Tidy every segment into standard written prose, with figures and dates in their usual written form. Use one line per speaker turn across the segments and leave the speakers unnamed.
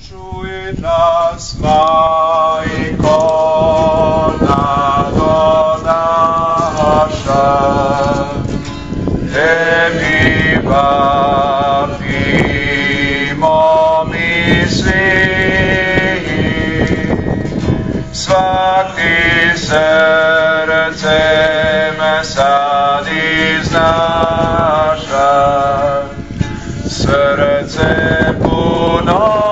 Čuj nas, Majko naša, tebi vapimo mi svi, svaki srcem sad iznaša, srce puno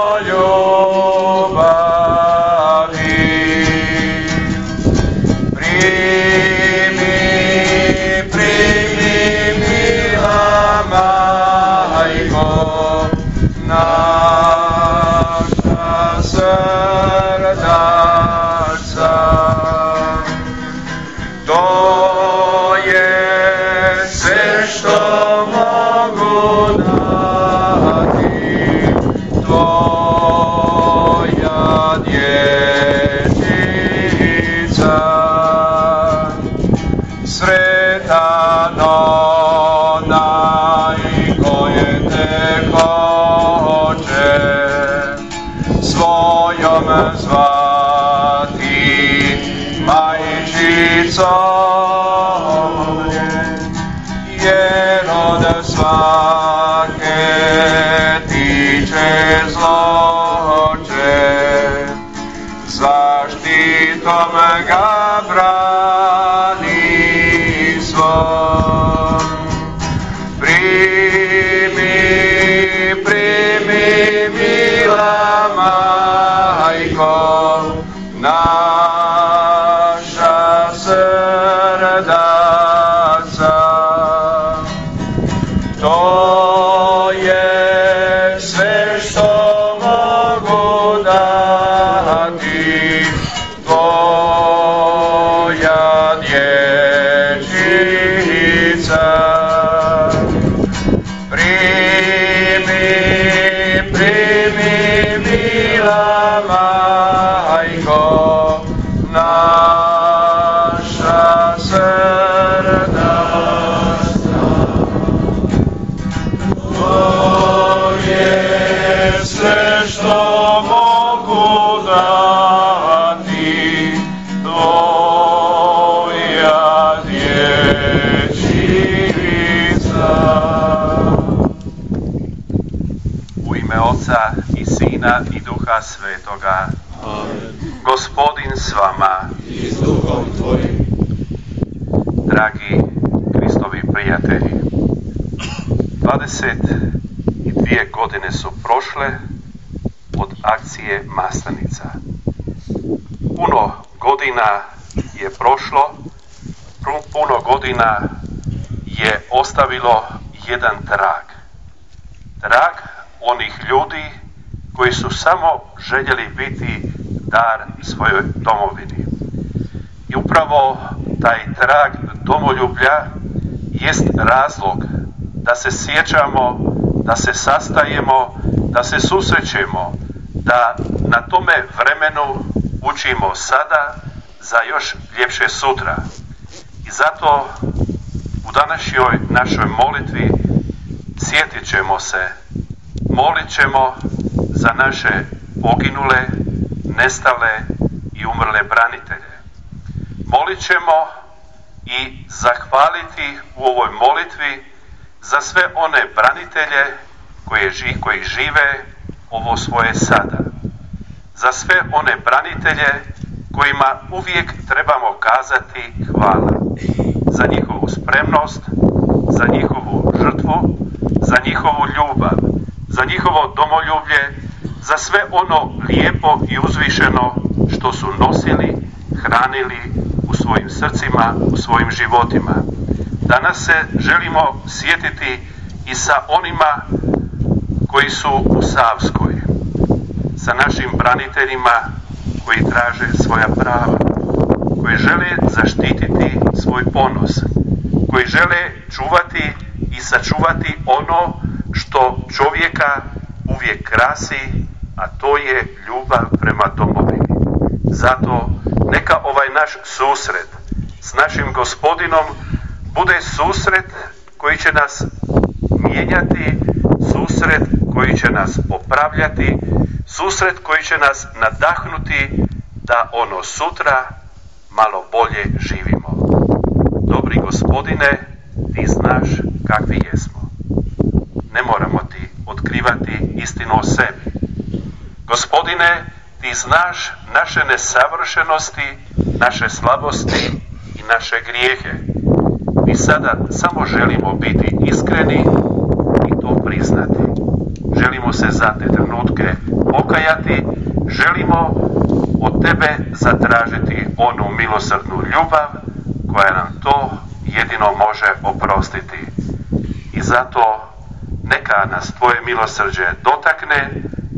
jer od svake tiče zloče, zaštitom ga brani svom. Primi, mila majko, naša srdaca. To je sve što mogu dati, tvoja dječica. Primi, mila majko, naša srdaca. To je sve što mogu dati, tvoja dječica.
U ime Oca i Sina i Duha Svetoga.
Amen.
Gospodin s vama.
I s duhom tvojim.
Dragi Kristovi prijatelji, 22 godine su prošle od akcije Maslenica. Puno godina je prošlo, puno godina je ostavilo jedan trag. Trag onih ljudi koji su samo željeli biti dar svojoj domovini. I upravo taj trag domoljublja jest razlog da se sjećamo, da se sastajemo, da se susrećemo, da na tome vremenu učimo sada za još ljepše sutra. I zato u današnjoj našoj molitvi sjetit ćemo se, molit ćemo za naše poginule, nestale i umrle branitelje. Molit ćemo i zahvaliti u ovoj molitvi za sve one branitelje koji žive ovo svoje sada. Za sve one branitelje kojima uvijek trebamo kazati hvala. Za njihovu spremnost, za njihovu žrtvu, za njihovu ljubav, za njihovo domoljublje, za sve ono lijepo i uzvišeno što su nosili, hranili u svojim srcima, u svojim životima. Danas se želimo sjetiti i sa onima koji su u Savskoj, sa našim braniteljima koji traže svoja prava, koji žele zaštititi svoj ponos, koji žele čuvati i sačuvati ono što čovjeka uvijek krasi, a to je ljubav prema domovini. Zato neka ovaj naš susret s našim Gospodinom bude susret koji će nas mijenjati, susret susret koji će nas popravljati, susret koji će nas nadahnuti da ono sutra malo bolje živimo. Dobri Gospodine, ti znaš kakvi jesmo. Ne moramo ti otkrivati istinu o sebi. Gospodine, ti znaš naše nesavršenosti, naše slabosti i naše grijehe. Mi sada samo želimo biti iskreni i to priznati. Želimo se za te trenutke pokajati, želimo od tebe zatražiti onu milosrdnu ljubav koja nam to jedino može oprostiti. I zato neka nas tvoje milosrđe dotakne,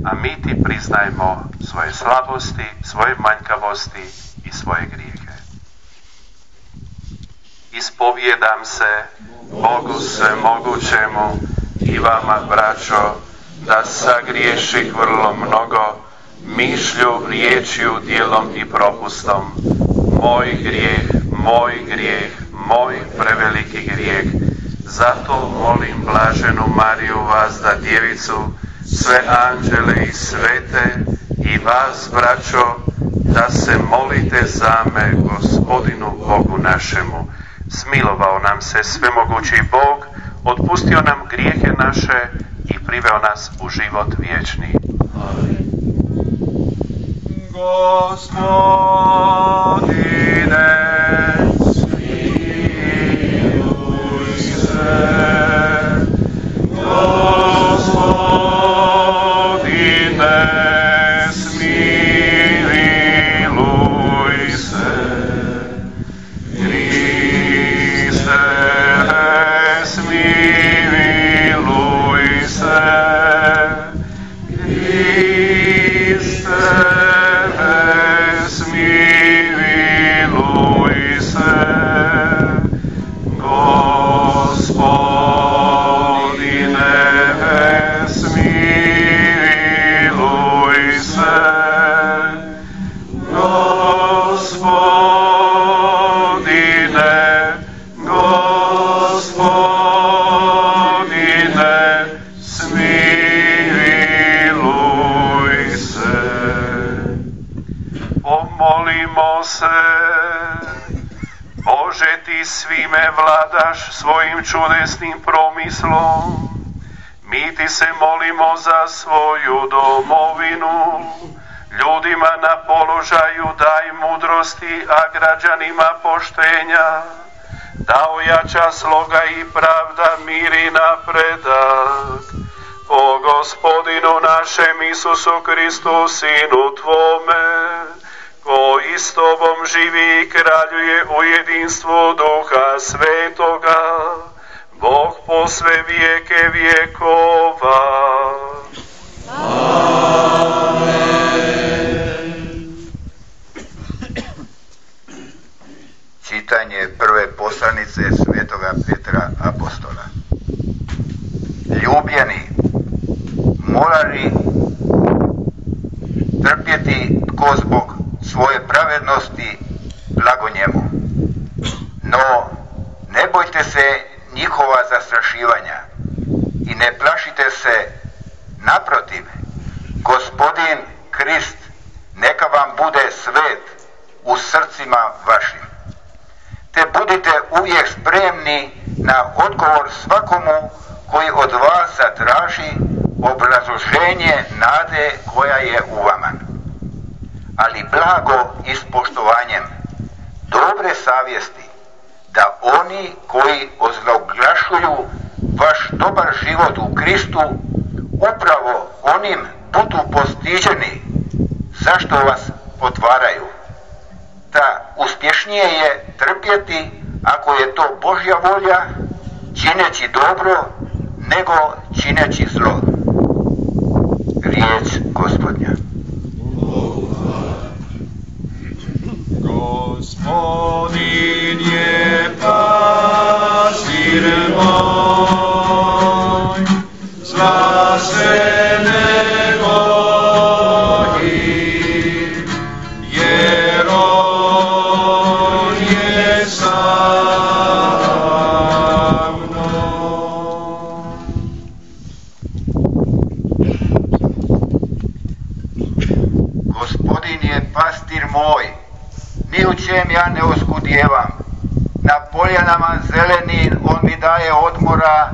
a mi ti priznajemo svoje slabosti, svoje manjkavosti i svoje grijehe. Ispovjedam se Bogu svemogućemu i vama, braćo, da sagriješih vrlo mnogo, mišlju, riječju, djelom i propustom. Moj grijeh, moj preveliki grijeh. Zato molim blaženu Mariju, vazda djevicu, sve anđele i svete i vas, braćo, da se molite za me Gospodinu Bogu našemu. Smilovao nam se svemogući Bog, otpustio nam grijehe naše i priveo nas u život vječni.
Amen.
Gospodine, smiluj se. Gospodine, smiluj se. Kriste, smiluj se. Kriste, smiluj se. Gospodine, smiluj se. Gospodine, smiluj se. Pomolimo se. Bože, ti svime vladaš svojim čudesnim promislom. Mi ti se molimo za svoju domovinu. Ljudima na položaju daj mudrosti, a građanima poštenja. Da ojača sloga i pravda, mir i napredak. O Gospodinu našem Isusu Kristu, Sinu Tvome, koji s Tobom živi i kraljuje u jedinstvu Duha Svetoga, Bog po sve vijeke vjekova.
Čitanje prve poslanice Svetoga Petra apostola. Ljubljeni, mora li trpjeti tko zbog svoje pravednosti blago njemu? No, ne bojte se njihova zastrašivanja i ne plašite se, naprotiv, Gospodin Krist neka vam bude svet u srcima vašim. Te budite uvijek spremni na odgovor svakomu koji od vas zatraži obrazloženje nade koja je u vama. Ali blago i s poštovanjem, dobre savjesti, da oni koji ozloglašuju vaš dobar život u Kristu, upravo onim budu postiđeni zašto vas potvaraju. Da uspješnije je trpjeti ako je to Božja volja, čineći dobro nego čineći zlo. Riječ Gospodnja.
Gospodin je pastir moj, zla se ne bojim, jer on je sa mnom.
manastir moj, ni u čem ja ne oskudijevam. Na poljanama zelenin on mi daje odmora,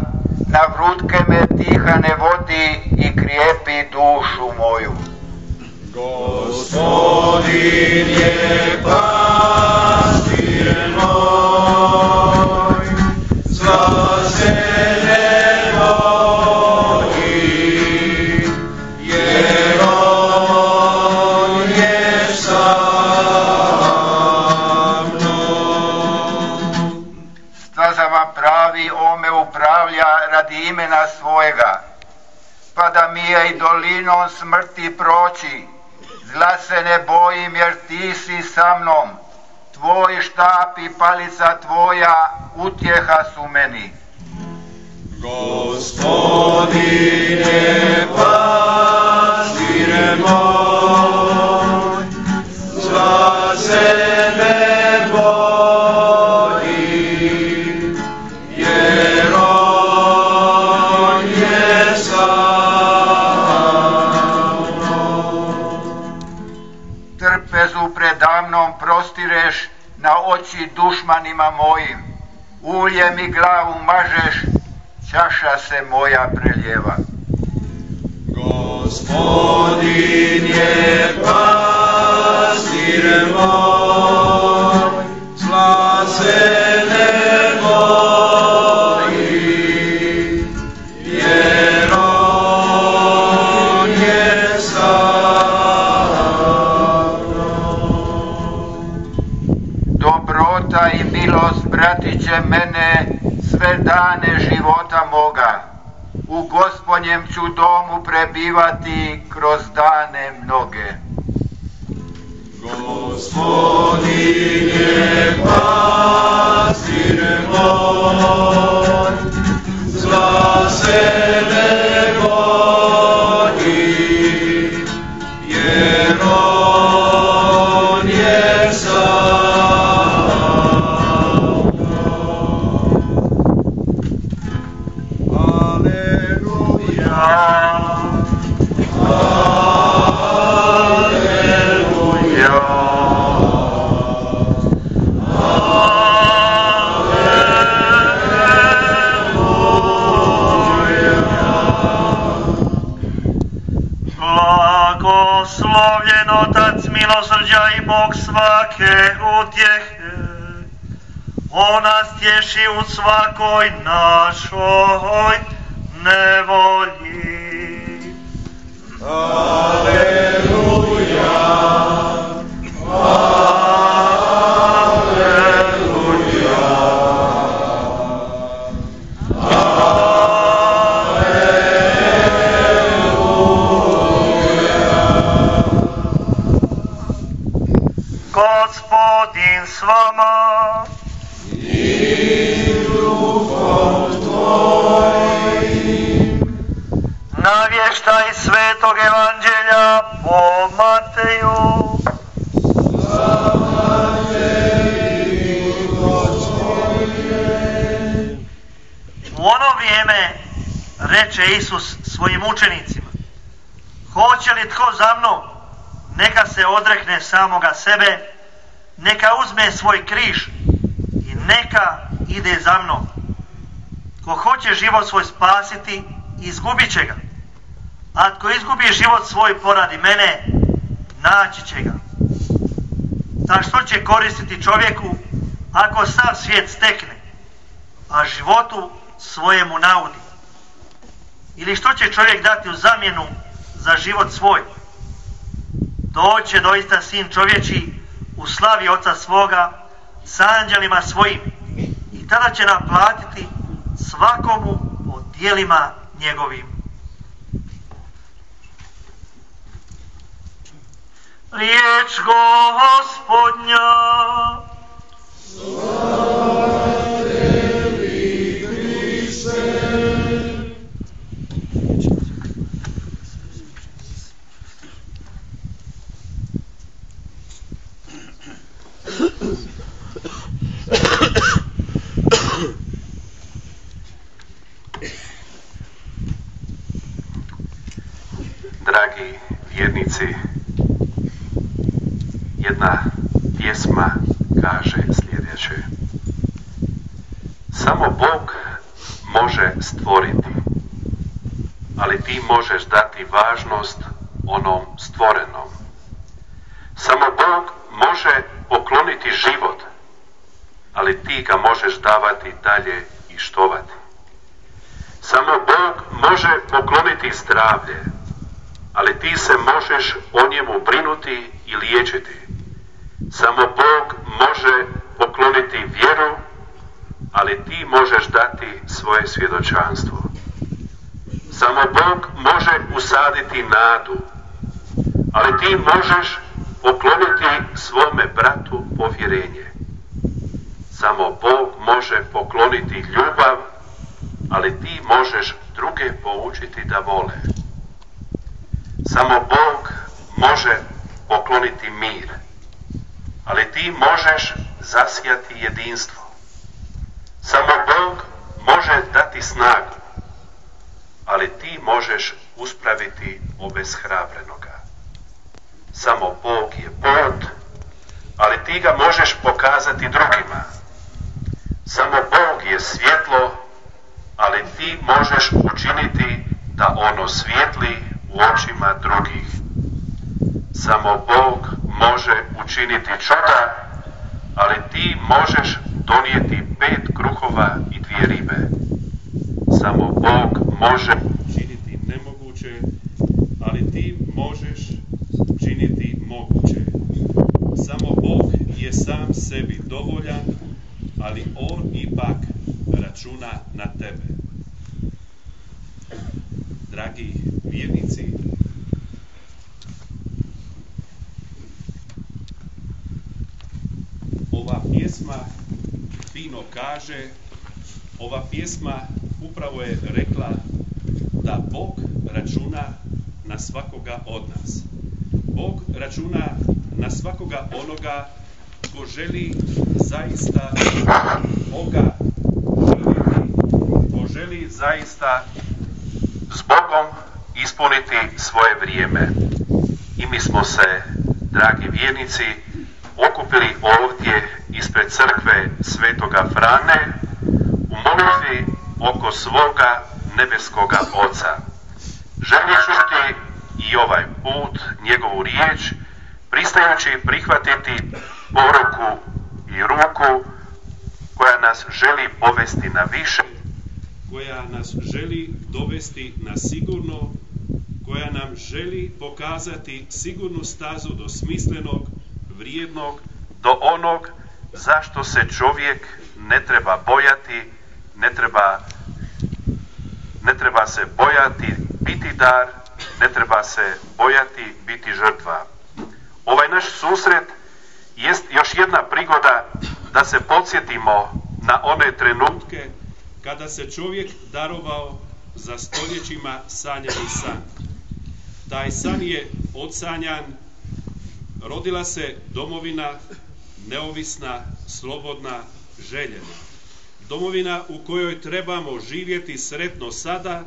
na vrutke me tiha ne vodi i krijepi dušu moju.
Gospodin je pastir moj, zase ne vodi, jer on je sa mnom.
Stazama pravi on me upravlja radi imena svojega, pa da mi je i dolinom smrti proći. Zla se ne bojim jer ti si sa mnom, tvoj štap i palica tvoja utjeha su meni.
Gospodin je pastir moj, zla se ne bojim, jer on je sa
Trpezu predamnom prostireš na oči dušmanima mojim. Uljem i glavu mažeš, čaša se moja preljeva.
Gospodin je pastir moj, zla se ne bojim, jer on je sa
Dobrota i milost pratit će mene sve dane života moga. U Gospodnjem ću domu prebivati kroz dane mnoge.
Gospodin je pastir moj, zla se ne bojim, jer on je sa
Blagoslovljen Otac milosrđa i Bog svake utjehe, On nas tješi u svakoj našoj nevolji.
Aleluja, aleluja,
Gospodin s vama. Navještaj Svetog Evanđelja po Mateju. U ono vrijeme reče Isus svojim učenicima: hoće li tko za mnom, neka se odrekne samoga sebe, neka uzme svoj križ i neka ide za mnom. Ko hoće život svoj spasiti, izgubit će ga. A tko izgubi život svoj poradi mene, naći će ga. Ta što će koristiti čovjeku ako sav svijet stekne, a životu svojemu naudi? Ili što će čovjek dati u zamjenu za život svoj? Doće doista Sin čovječji u slavi Oca svoga s anđelima svojim i tada će naplatiti svakomu po djelima njegovim. Riječ Gospodnja.
Slava tebi, Kriste.
Dragi vjernici, jedna pjesma kaže sljedeće. Samo Bog može stvoriti, ali ti možeš dati važnost onom stvorenom. Samo Bog može pokloniti život, ali ti ga možeš davati dalje i štovati. Samo Bog može pokloniti zdravlje, ali ti se možeš o njemu brinuti i liječiti. Samo Bog može pokloniti vjeru, ali ti možeš dati svoje svjedočanstvo. Samo Bog može usaditi nadu, ali ti možeš pokloniti svome bratu povjerenje. Samo Bog može pokloniti ljubav, ali ti možeš druge poučiti da vole. Samo Bog može pokloniti mir, ali ti možeš zasijati jedinstvo. Samo Bog može dati snagu, ali ti možeš uspraviti obeshrabrenoga. Samo Bog je put, ali ti ga možeš pokazati drugima. Samo Bog je svjetlo, ali ti možeš učiniti da ono svijetli u očima drugih. Samo Bog može učiniti čuda, ali ti možeš donijeti 5 kruhova i 2 ribe. Samo Bog može učiniti nemoguće, ali ti možeš učiniti moguće. Samo Bog je sam sebi dovoljan, ali on ipak računa na tebe. Dragi vjernici, ova pjesma fino kaže, ova pjesma upravo je rekla da Bog računa na svakoga od nas. Bog računa na svakoga onoga ko želi zaista Boga živjeti, ko želi zaista s Bogom ispuniti svoje vrijeme. I mi smo se, dragi vjernici, okupili ovdje ispred crkve Svetoga Frane u molitvi oko svoga nebeskoga Oca. Želi čuti i ovaj put njegovu riječ, pristajući prihvatiti poruku i ruku koja nas želi povesti na više, koja nas želi dovesti na sigurno, koja nam želi pokazati sigurnu stazu do smislenog, vrijednog, do onog zašto se čovjek ne treba bojati, ne treba se bojati biti dar, ne treba se bojati biti žrtva. Ovaj naš susret jest još jedna prigoda da se podsjetimo na one trenutke kada se čovjek darovao za stoljećima sanjani san. Taj san je odsanjan, rodila se domovina neovisna, slobodna, željena. Domovina u kojoj trebamo živjeti sretno sada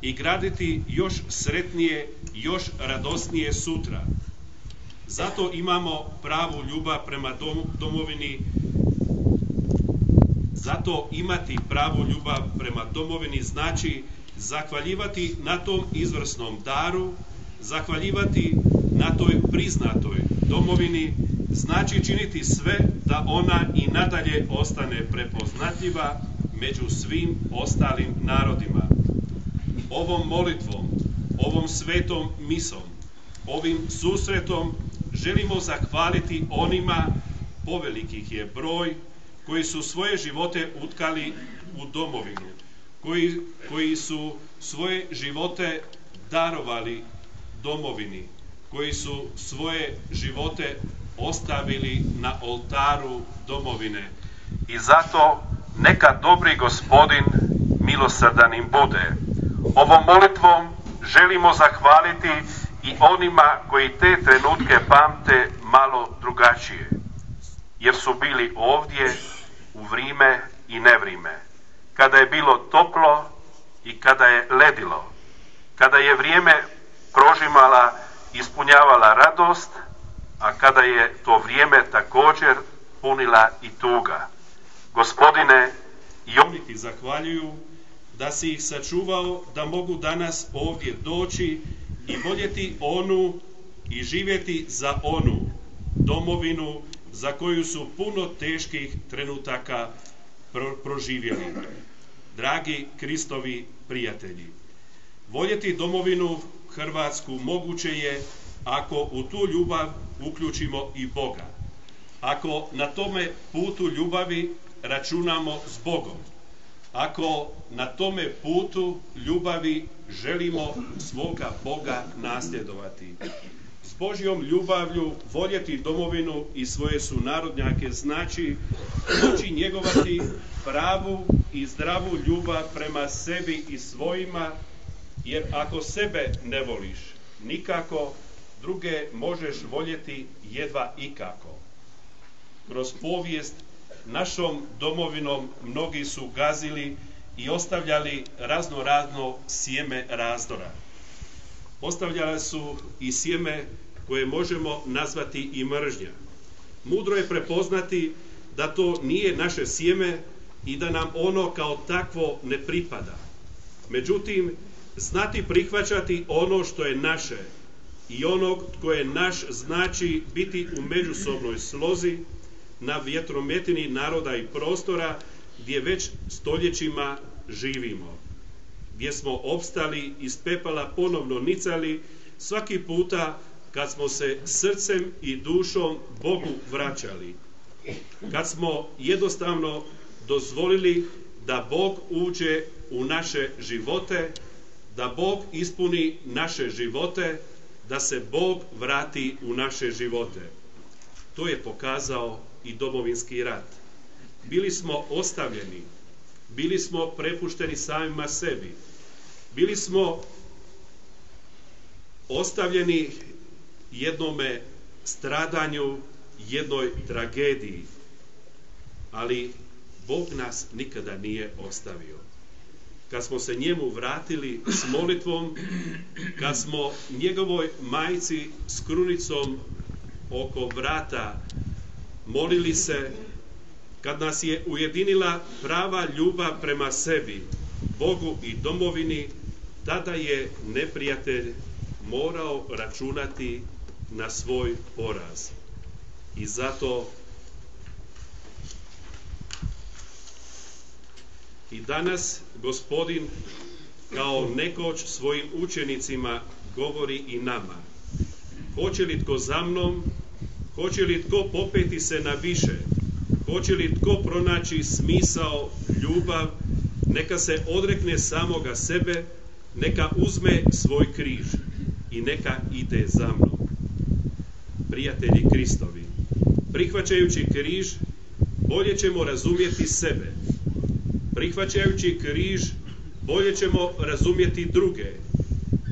i graditi još sretnije, još radosnije sutra. Zato imamo pravu ljubav prema domovini. Zato imati pravu ljubav prema domovini znači zahvaljivati na tom izvrsnom daru, zahvaljivati na toj priznatoj domovini, znači činiti sve da ona i nadalje ostane prepoznatljiva među svim ostalim narodima. Ovom molitvom, ovom svetom misom, ovim susretom želimo zahvaliti onima, povelikih je broj, koji su svoje živote utkali u domovinu, koji su svoje živote darovali domovini, koji su svoje živote ostavili na oltaru domovine. I zato neka dobri Gospodin milosrdan im bude. Ovom molitvom želimo zahvaliti i onima koji te trenutke pamte malo drugačije, jer su bili ovdje u vrijeme i nevrime, kada je bilo toplo i kada je ledilo, kada je vrijeme prožimala, ispunjavala radost, a kada je to vrijeme također punila i tuga. Gospodine, i oni ti zahvaljuju da si ih sačuvao da mogu danas ovdje doći i voljeti onu i živjeti za onu domovinu za koju su puno teških trenutaka proživjeli. Dragi Kristovi prijatelji, voljeti domovinu Hrvatsku moguće je ako u tu ljubav uključimo i Boga. Ako na tome putu ljubavi računamo s Bogom. Ako na tome putu ljubavi želimo svoga Boga nasljedovati. S Božjom ljubavlju voljeti domovinu i svoje sunarodnjake znači moći njegovati pravu i zdravu ljubav prema sebi i svojima, jer ako sebe ne voliš nikako, druge možeš voljeti jedva ikako. Kroz povijest našom domovinom mnogi su gazili i ostavljali razno sjeme razdora. Ostavljali su i sjeme koje možemo nazvati i mržnja. Mudro je prepoznati da to nije naše sjeme i da nam ono kao takvo ne pripada. Međutim, znati prihvaćati ono što je naše i onog tko je naš znači biti u međusobnoj slozi na vjetrometini naroda i prostora gdje već stoljećima živimo, gdje smo opstali, iz pepela ponovno nicali svaki puta kad smo se srcem i dušom Bogu vraćali, kad smo jednostavno dozvolili da Bog uđe u naše živote, da Bog ispuni naše živote, da se Bog vrati u naše živote. To je pokazao i Domovinski rat. Bili smo ostavljeni, bili smo prepušteni samima sebi, bili smo ostavljeni jednome stradanju, jednoj tragediji, ali Bog nas nikada nije ostavio. Kad smo se njemu vratili s molitvom, kad smo njegovoj majci s krunicom oko vrata molili se, kad nas je ujedinila prava ljubav prema sebi, Bogu i domovini, tada je neprijatelj morao računati na svoj poraz. I zato i danas Gospodin kao nekoć svojim učenicima govori i nama: hoće li tko za mnom, hoće li tko popeti se na više, hoće li tko pronaći smisao, ljubav, neka se odrekne samoga sebe, neka uzme svoj križ i neka ide za mnom. Prijatelji Kristovi, prihvaćajući križ, bolje ćemo razumjeti sebe. Prihvaćajući križ, bolje ćemo razumjeti druge.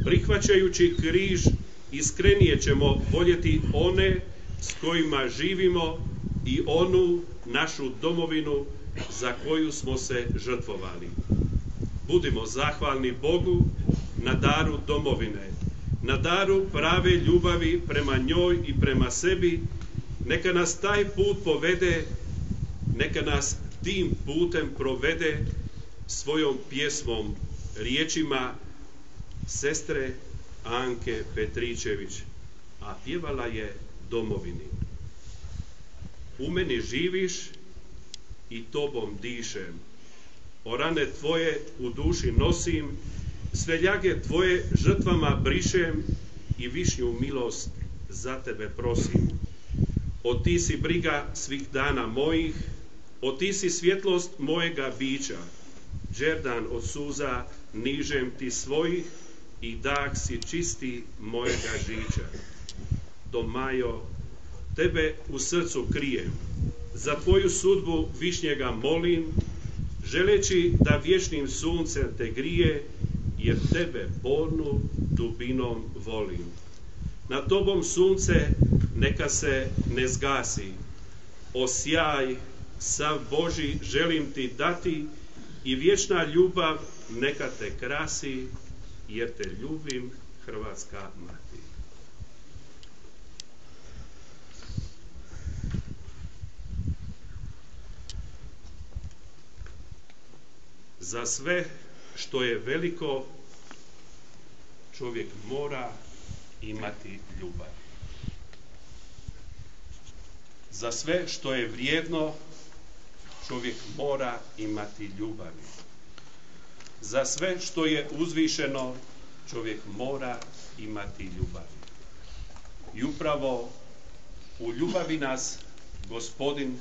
Prihvaćajući križ, iskrenije ćemo voljeti one s kojima živimo i onu našu domovinu za koju smo se žrtvovali. Budimo zahvalni Bogu na daru domovine, na daru prave ljubavi prema njoj i prema sebi. Neka nas taj put povede, neka nas tim putem provede svojom pjesmom, riječima sestre Anke Petričević, a pjevala je domovini. U meni živiš i tobom dišem, o rane tvoje u duši nosim, sve ljage tvoje žrtvama brišem i višnju milost za tebe prosim. O ti si briga svih dana mojih, o ti si svjetlost mojega bića, džerdan od suza nižem ti svojih i dah si čisti mojega žića. Do Majo, tebe u srcu krijem, za tvoju sudbu višnjega molim, želeći da vječnim suncem te grije, jer tebe bornu dubinom volim. Nad tobom sunce neka se ne zgasi, o sjaj sav Božji želim ti dati i vječna ljubav neka te krasi, jer te ljubim, Hrvatska mati. Za sve što je veliko, čovjek mora imati ljubav. Za sve što je vrijedno, čovjek mora imati ljubavi. Za sve što je uzvišeno, čovjek mora imati ljubavi. I upravo u ljubavi nas Gospodin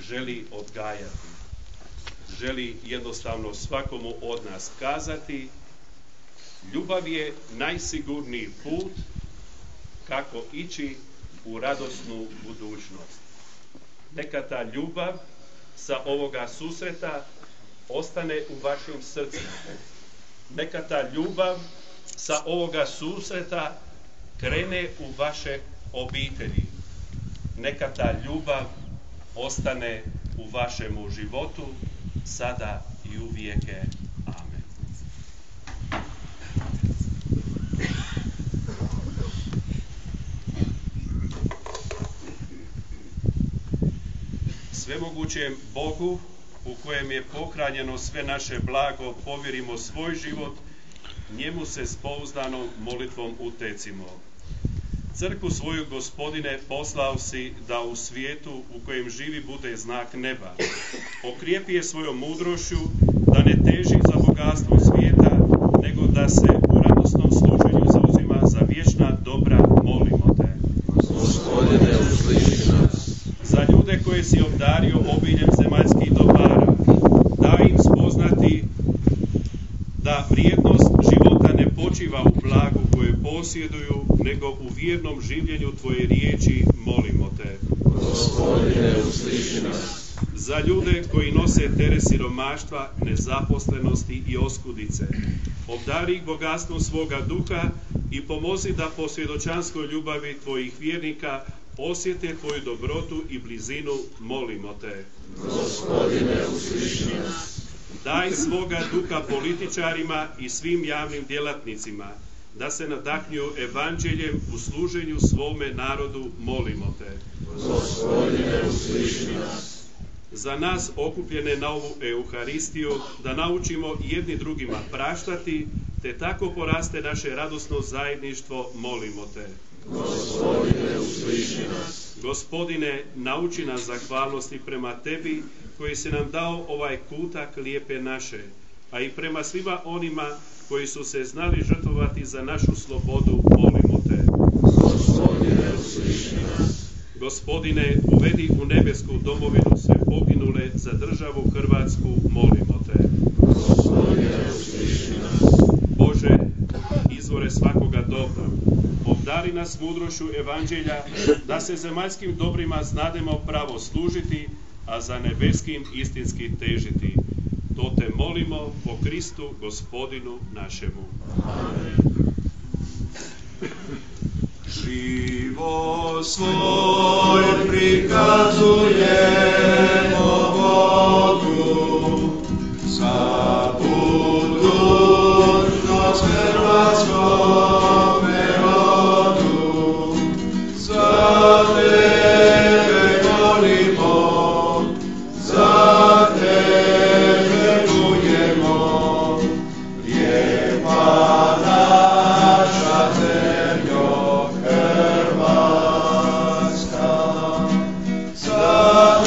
želi odgajati. Želi jednostavno svakomu od nas kazati: ljubav je najsigurniji put kako ići u radosnu budućnost. Neka ta ljubav sa ovoga susreta ostane u vašim srcima. Neka ta ljubav sa ovoga susreta krene u vaše obitelji. Neka ta ljubav ostane u vašemu životu sada i uvijeke. Amen. Svemogućem Bogu, u kojem je pohranjeno sve naše blago, povjerimo svoj život, njemu se s pouzdanom molitvom utecimo. Crkvu svoju, Gospodine, poslao si da u svijetu u kojem živi bude znak neba. Okrijepi je svojom mudrošću da ne teži za bogatstvo svijeta, nego da se u radosnom služenju zauzima za vječna dobra, molimo te.
Gospodine, usliši nas.
Za ljude koje si obdario obiljem zemaljskih dobara, daj im spoznati da vrijednost života ne počiva u blagu koje posjeduju, nego u vjernom življenju tvoje riječi, molimo te.
Gospodine, usliši nas.
Za ljude koji nose teret siromaštva, nezaposlenosti i oskudice, obdari ih bogatstvom svoga duha i pomozi da po svjedočanskoj ljubavi tvojih vjernika osjete tvoju dobrotu i blizinu, molimo te.
Gospodine, usliši nas.
Daj svoga duha političarima i svim javnim djelatnicima, da se nadahnju evanđeljem u služenju svome narodu, molimo te.
Gospodine, usliši nas.
Za nas okupljene na ovu Euharistiju, da naučimo jedni drugima praštati, te tako poraste naše radosno zajedništvo, molimo te.
Gospodine, usliši nas.
Gospodine, nauči nas zahvalnosti prema tebi, koji si nam dao ovaj kutak lijepe naše, a i prema svima onima koji su se znali žrtvovati za našu slobodu, molimo te.
Gospodine, usliši nas.
Gospodine, uvedi u nebesku domovinu sve poginule za državu Hrvatsku, molimo te.
Gospodine, usliši nas.
Bože, izvore svakoga dobra, obdari nas mudrošću evanđelja, da se zemaljskim dobrima znademo pravo služiti, a za nebeskim istinski težiti. To te molimo po Kristu Gospodinu našemu.
Amen.
Život svoj prikazujemo Bogu, za budućnost hrvatskome rodu, za tebe molimo, za tebe kujemo, lijepa naša zemljo Hrvatska, za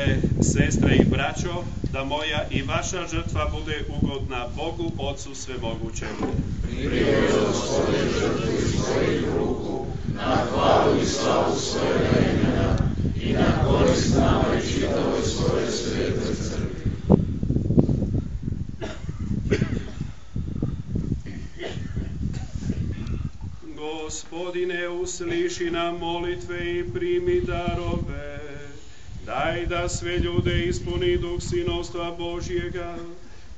Molite, sestre i braćo, da moja i vaša žrtva bude ugodna Bogu, Otcu Svemogućemu.
Primi, Gospode, žrtvu iz svojih ruku, na hvalu i slavu svojega imena i na korist nama i čitavoj svoje svetoj crkvi.
Gospodine, usliši nam molitve i primi darove. Daj da sve ljude ispuni duh sinovstva Božjega,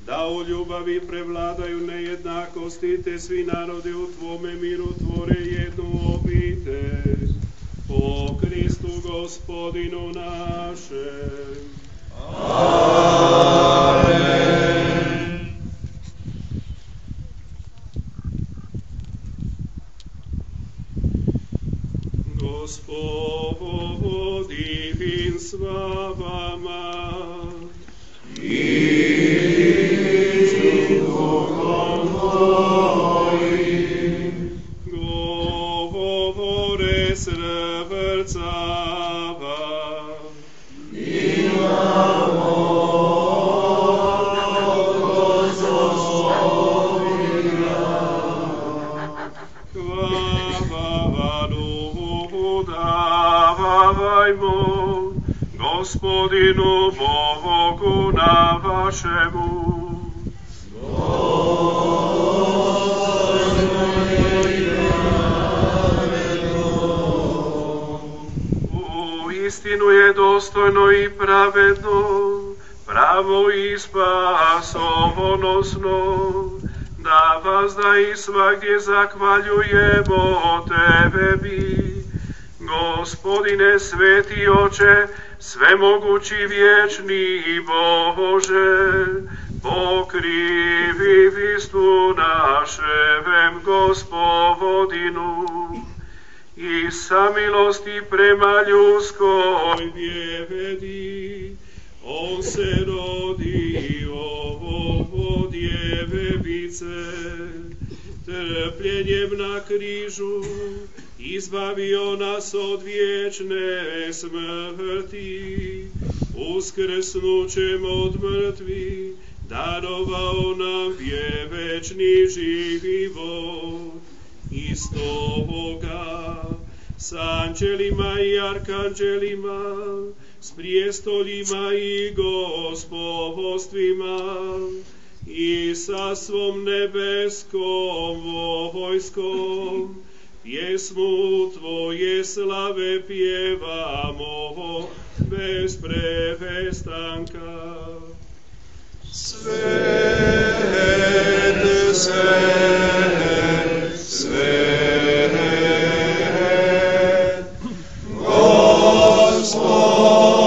da u ljubavi prevladaju nejednakosti, te svi narodi u Tvome miru tvore jednu obitelj. Po Kristu Gospodinu našem.
Amen.
Gospodin s vama.
I s duhom tvojim.
Govore srcava.
Imamo Gospodina.
Hvala Duhu davajmo, Gospodinu Bogu na vašemu. Istinu je dostojno i pravedno, pravo i spasonosno, da vas da i svagdje zahvaljujemo Tebe bi. Gospodine sveti oče, svemogući vječni Bože, pokrivi vistu našem Gospodinu i samilosti prema ljudskoj vjevedi. On se rodio od djevice, trpljenjem na križu izbavio nas od vječne smrti, uskrsnućem od mrtvih darovao nam vječni život. Iz toga s anđelima i arkanđelima, s prijestoljima i gospodstvima i sa svom nebeskom vojskom pjesmu Tvoje slave pjevamo bez prestanka.
Svet, svet, svet,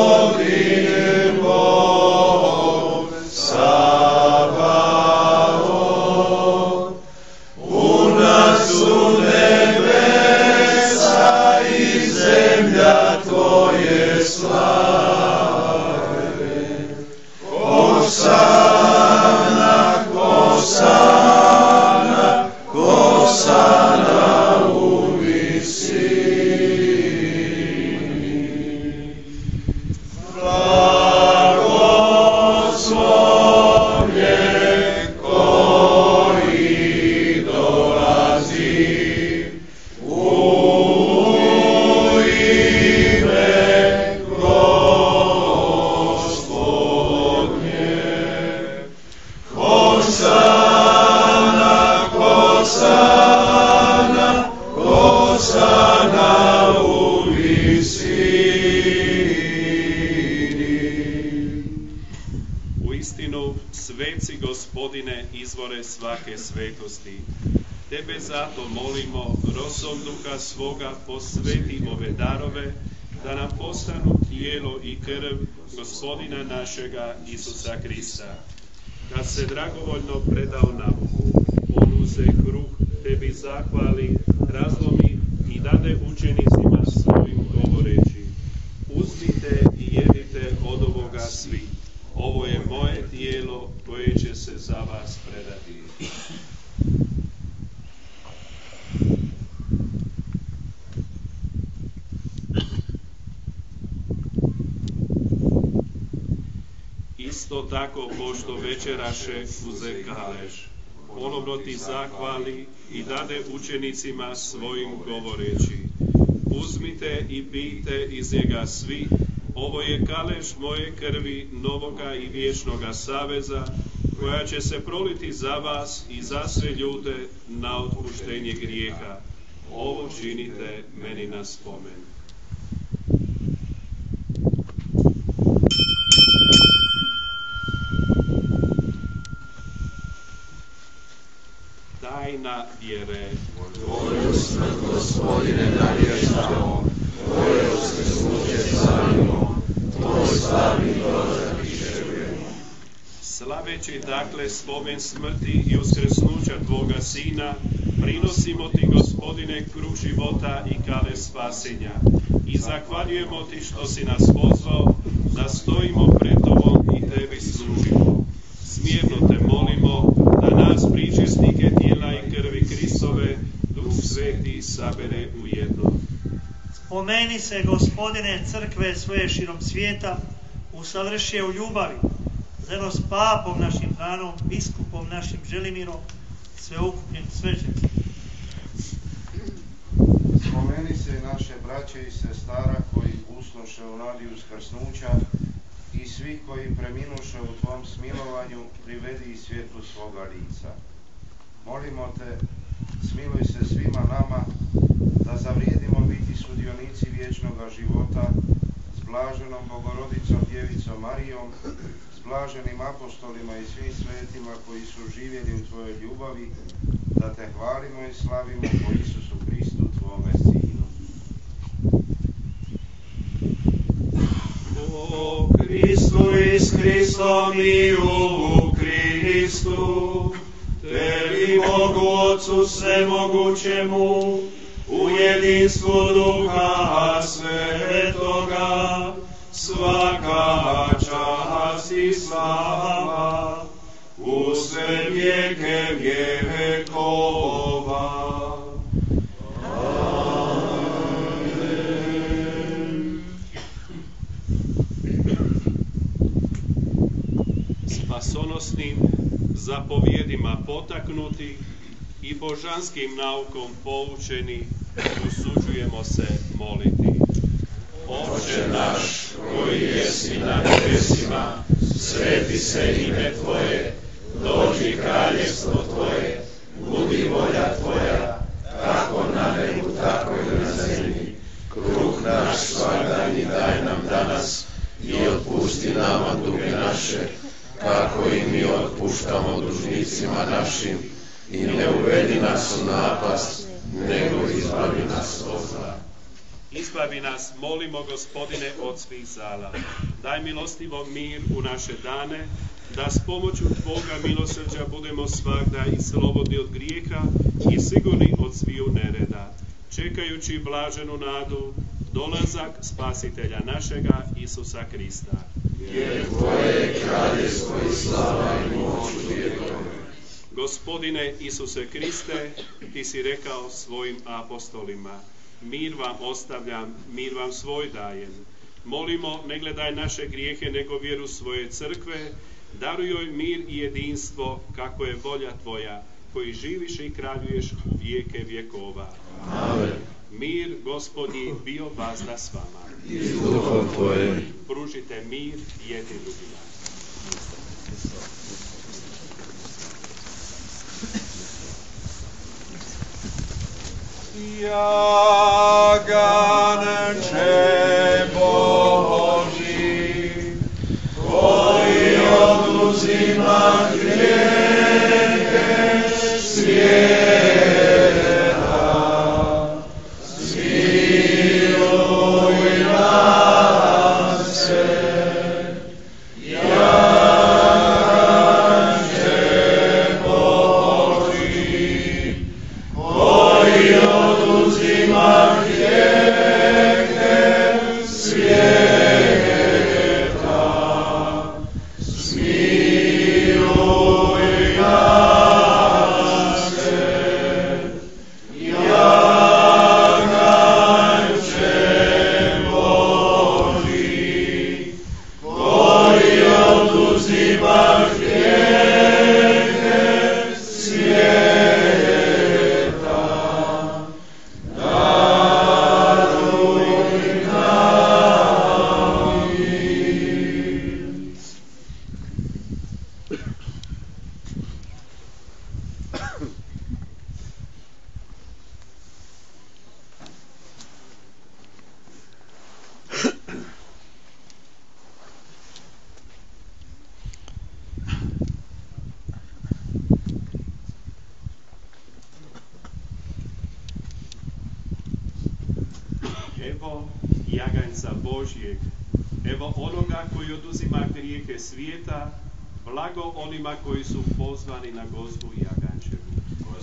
Gospodine Bog Sabaoth, puna su nebesa i zemlja Tvoje slave. Hosana, Hosana, Hosana u visini. Blagoslovljen koji dolazi u ime Gospodnje. Hosana, Hosana, Hosana u visini.
Uistinu, sveci Gospodine, izvore svake svetosti. Tebe zato molimo, rosom duha svoga posveti ove darove, da nam postanu tijelo i krv Gospodina našega Isusa Krista. Kad se dragovoljno predao nam, on uze kruh, Tebi zahvali, razlomi i dade učenicima svojim govoreći: uzmite i jedite od ovoga svi. Ovo je moje tijelo koje će se za vas predati.
Isto tako, pošto večeraše, uze kaleš. Ponovno ti zahvali i dade učenicima svojim govoreći: uzmite i pijte iz njega svi, ovo je kaleš moje krvi novoga i vječnoga saveza, koja će se proliti za vas i za sve ljude na otpuštenje grijeha. Ovo činite meni na spomen. Tajna vjere.
Tvoju smrt, Gospodine, navještamo, Tvoje uskrsnuće slavimo, Tvoj slavni dolazak iščekujemo.
Slaveći dakle spomen smrti i uskrsnuća Tvoga Sina, prinosimo Ti, Gospodine, kruh života i kale spasenja i zahvaljujemo Ti što si nas pozvao da stojimo pred Tobom i Tebi služimo. Smjerno Te molimo da nas pričesnike tijela i krvi Kristove Duh Sveti sabere u jedno.
Spomeni se, Gospodine, crkve svoje širom svijeta, usavrši u ljubavi, zajedno s papom našim Franom, biskupom našim Želimirom, sveukupnim svećenicima.
Spomeni se naše braće i sestara koji usnoše u nadi uskrsnuća i svi koji preminuše u Tvom smilovanju, privedi i svjetlu svoga lica. Molimo Te, smiluj se svima nama, da zavrijedimo biti sudionici vječnoga života s blaženom Bogorodicom Djevicom Marijom, s blaženim apostolima i svim svetima koji su živjeli u Tvojoj ljubavi, da Te hvalimo i slavimo po Isusu Kristu, Tvome Sinu.
O Kristu i s Kristom i u Kristu, Tebi Bogu Otcu Svemogućemu, u jedinstvu Duha Svetoga, svaka čast i slava, u sve vijeke vjekova. Spasonosnim zapovjedima potaknuti i božanskim naukom poučeni, usuđujemo se moliti.
Oče naš, koji jesi na nebesima, sveti se ime Tvoje, dođi kraljevstvo Tvoje, budi volja Tvoja, kako na nebu, tako i na zemlji. Kruh naš svakdanji daj nam danas i otpusti nama duge naše, kako i mi otpuštamo dužnicima našim, i ne uvedi nas u napast, nego izbavi nas od zla.
Izbavi nas, molimo, Gospodine, od svih zala. Daj milostivo mir u naše dane, da s pomoću Tvoga milosrđa budemo svagda i slobodni od grijeha i sigurni od sviju nereda, čekajući blaženu nadu, dolazak Spasitelja našega Isusa Krista.
Jer Tvoje je kraljevstvo i slava i moć u vjekove.
Gospodine Isuse Kriste, Ti si rekao svojim apostolima: mir vam ostavljam, mir vam svoj dajem. Molimo, ne gledaj naše grijehe, nego vjeru svoje crkve, daruj joj mir i jedinstvo, kako je volja Tvoja, koji živiš i kraljuješ u vijeke vjekova.
Amen.
Mir Gospodnji bio vazda s vama.
I s duhom Tvojim.
Pružite mir jedni drugima.
Jaganče Boži, koji oduzima grijehe svijeta, smiluj nam se. Jaganče Boži, koji oduzima grijehe svijeta, smiluj uzimaš grijehe svijeta, daruj nam mir.
Evo jaganjca Božjeg, evo onoga koji oduzima grijehe svijeta, blago onima koji su pozvani na gozbu jagančevu.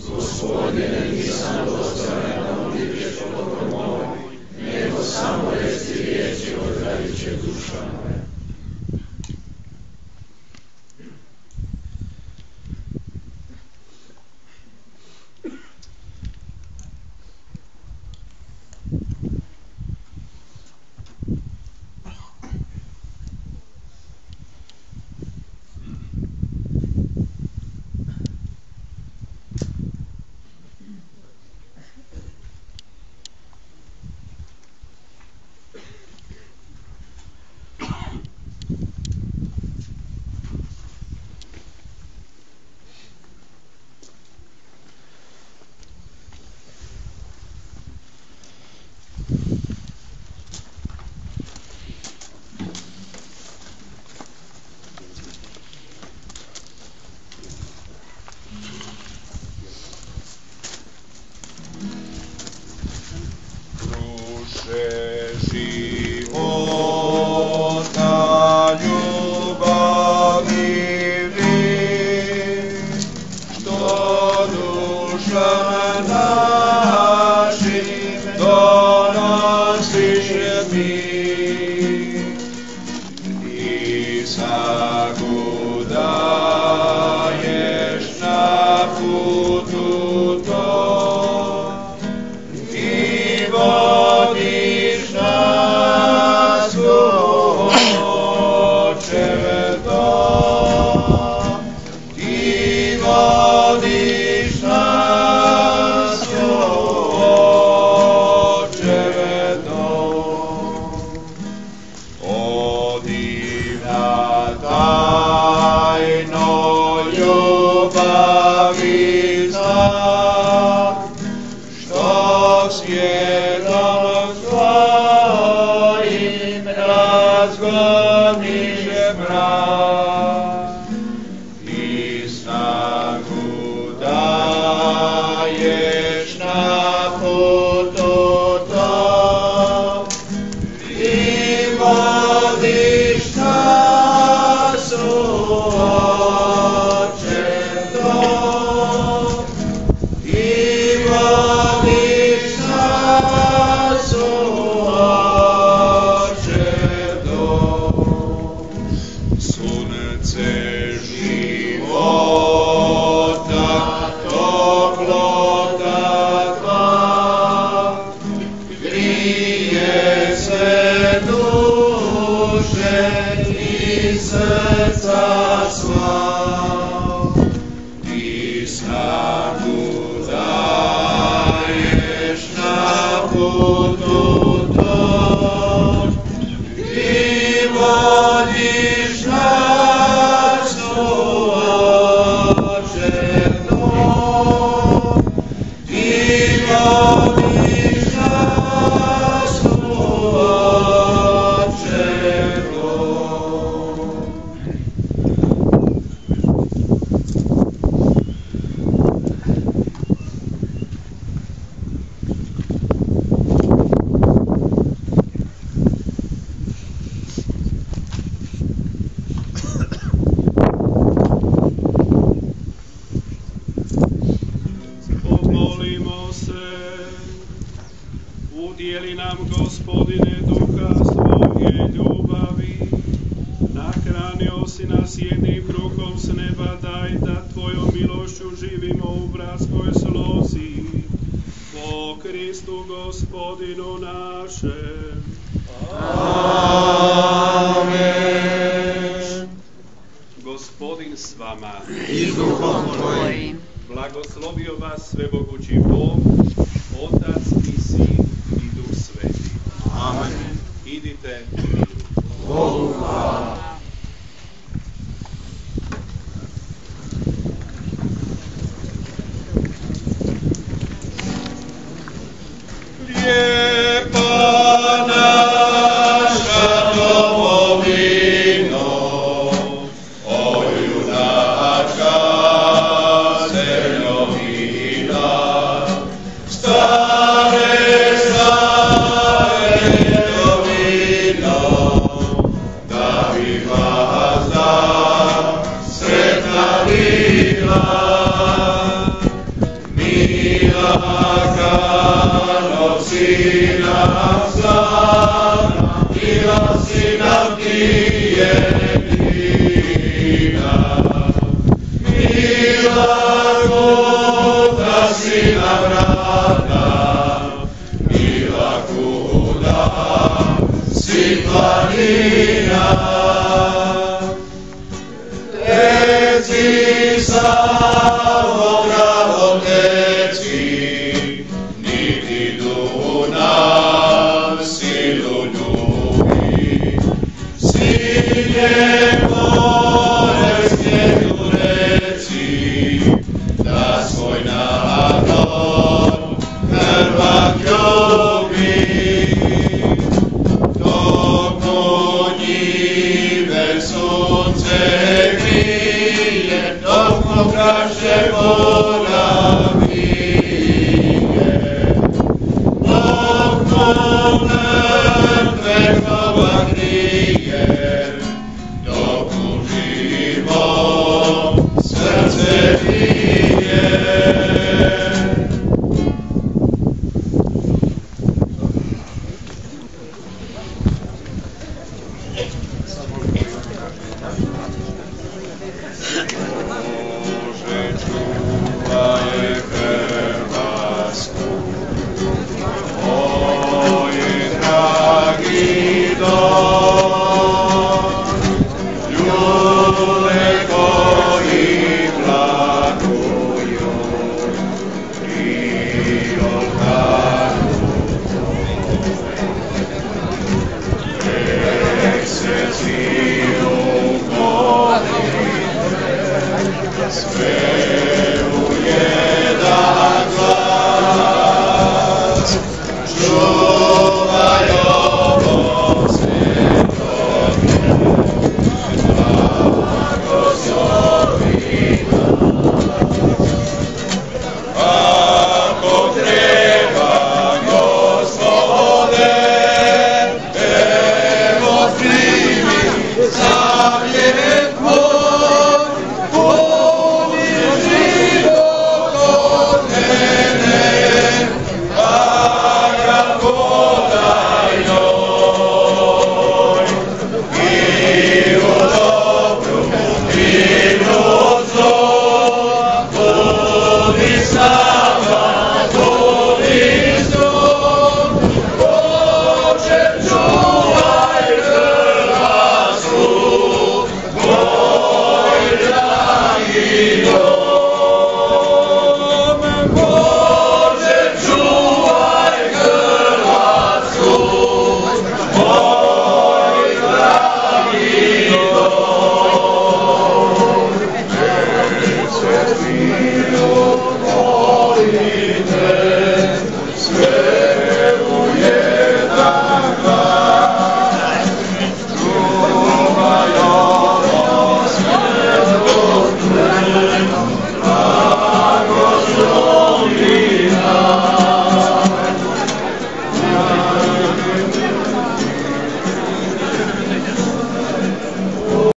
Gospodine, nisam dostojan da uđeš povodom moj, nego samo reci riječi, ozdravit će duša moja.
Udijeli nam, Gospodine, duha svoje ljubavi, nahranio si nas jednim kruhom s neba, daj da tvojom milošću živimo u bratskoj slozi, po Kristu Gospodinu našem.
Amen.
「
s vama.
I s duhom tvojim.
Blagoslovio vas svemogući Bog, Otac i Sin i Duh Sveti.
Amen.
Idite.
Bogu hvala.
Lijepa naša domovino, o junačka zemljovina, stare domino, da bi vazda sretna bila, Sina sana, bila si nam ti jedina. Mila kuda si nam rada, mila kuda si planina. Reci samo pravo teci, niti Dunav silu ljubi. Sinje more snjegu reci, da svoj narod Hrvat ljubi. Dok mu njive sunce grije, dok mu kraše voda bije, dok mu mrtve groba krije, dok mu živo srce bije. Sve